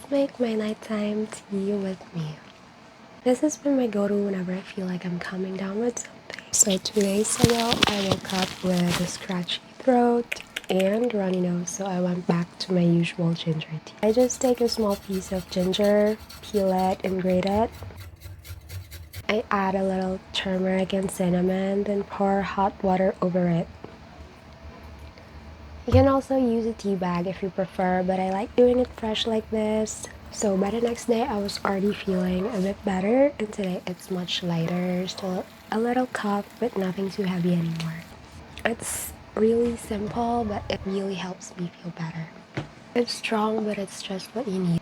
just make my nighttime tea with me. This has been my go-to whenever I feel like I'm coming down with something. So 2 days ago, I woke up with a scratchy throat and runny nose, so I went back to my usual ginger tea. I just take a small piece of ginger, peel it and grate it. I add a little turmeric and cinnamon, then pour hot water over it. You can also use a tea bag if you prefer, but I like doing it fresh like this. So by the next day, I was already feeling a bit better, and today it's much lighter, still a little cough, but nothing too heavy anymore. It's really simple, but it really helps me feel better. It's strong, but it's just what you need.